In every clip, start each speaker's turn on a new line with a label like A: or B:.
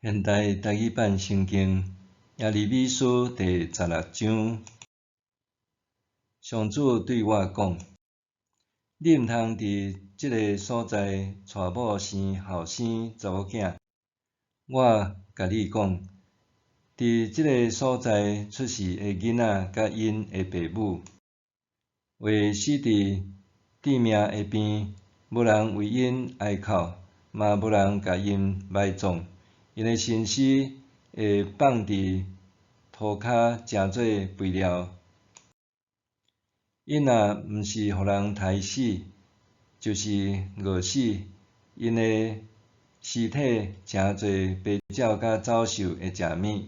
A: 现代台语版圣经耶利米书第16章，上主对我讲：你毋通伫即个所在带某生后生查某囝。我甲你讲，伫即个所在出世的囡仔甲因的父母，会死伫致命的病，无人为因哀哭，嘛无人甲因埋葬。因的身尸会放伫涂骹，诚做肥料。因若毋是互人杀死，就是饿死。因的尸体诚做白鸟甲走兽会食物。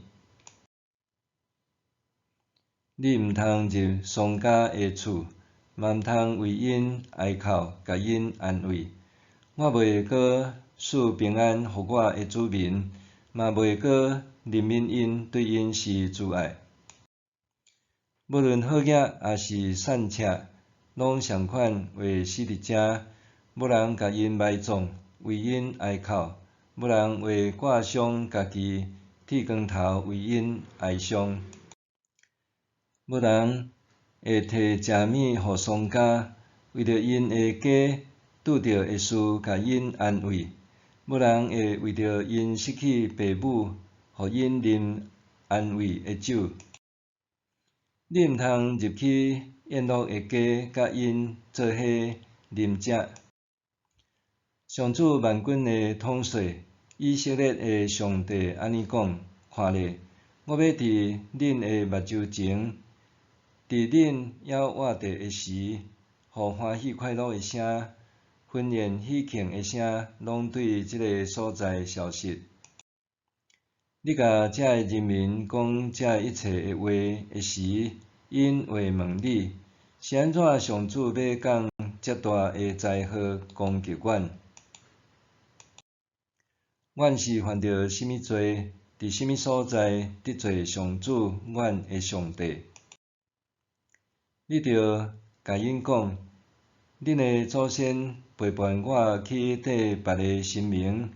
A: 你毋通入丧家的厝，嘛毋通为因哀哭，甲因安慰。我袂阁赐平安互我的子民，嘛袂阁怜悯因，对因施慈爱。无论好野还是善车，拢相款会死伫遮。无人甲因埋葬，为因哀哭；无人会挂上家己剃光头，为因哀伤。无人会摕食物互丧家，为着因的家拄着会事，甲因安慰。无人会为着因失去父母，互因啉安慰的酒。你毋通入去宴乐的家，甲因做伙啉食。上主万军的统帅，以色列的上帝安尼讲：看咧，我要伫恁的目睭前，伫恁要活着的时，互欢喜快乐的声、婚宴喜庆的声，拢对即个所在消失。你甲遮的人民讲遮一切的话的时，因会问你：是安怎上主要降遮大的灾祸攻击阮？阮是犯着甚物罪？伫甚物所在得罪上主阮的上帝？你着甲因讲：恁的祖先陪伴我去缀别个神明，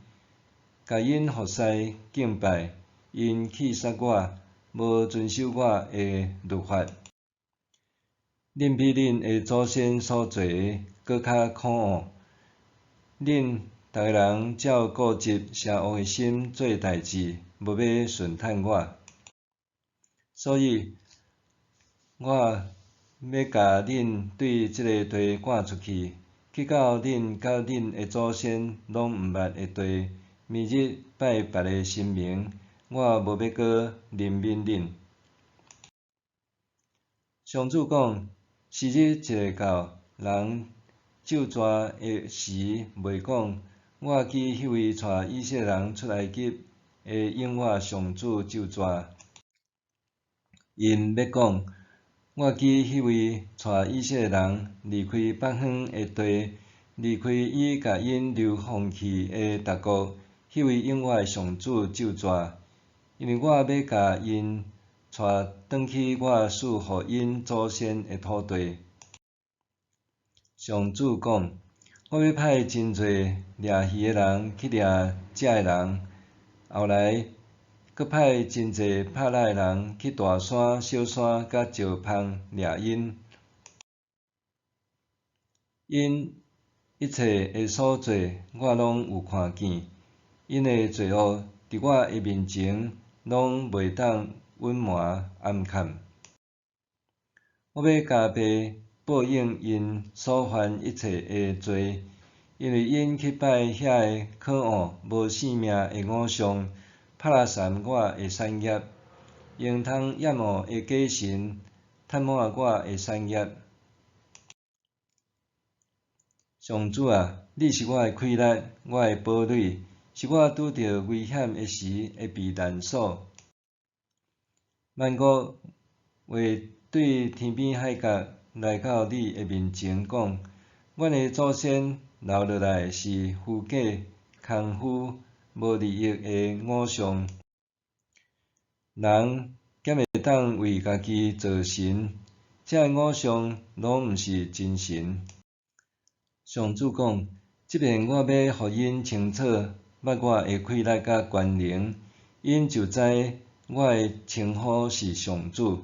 A: 甲因服侍敬拜，因气杀我，无遵守我的律法。恁比恁的祖先所做的搁较可恶。恁逐个人照固执邪恶的心做代志，无要顺趁我。所以，我要甲恁对即个地赶出去，去到恁甲恁的祖先拢毋捌的地，明日拜别个神明，我无要阁怜悯恁。上主讲：时日一个到，人咒蛇的时，袂讲：我记迄位带以色列人出埃及的永活上主咒蛇。因要讲：我记迄位带以色列人离开北方的地，离开伊甲因流放去的达国，迄位永活上主咒蛇。因为我要甲因带转去我赐互因祖先的土地。上主讲：我要派真侪掠鱼的人去掠遮的人，后来搁派真侪拍蜡的人去大山、小山甲石缝掠因。因一切的所做，我拢有看见。因的罪恶伫我的面前，拢袂当隐瞒暗藏。我要加倍报应因所犯一切的罪，因为因去拜遐个可恶无性命的偶像，拍拉散我的产业，用通掩护的假神吞没我的产业。上主啊，你是我的气力，我的堡垒，是我拄着危险的时的避难所。万国会对天边海角来到你的面前讲：阮的祖先留落来是虚假、空虚、无利益的偶像。人敢会当为家己造神？遮个偶像拢毋是真神。上主讲：即遍我要互因清楚捌我的气力甲权能，因就知我的称呼是上主。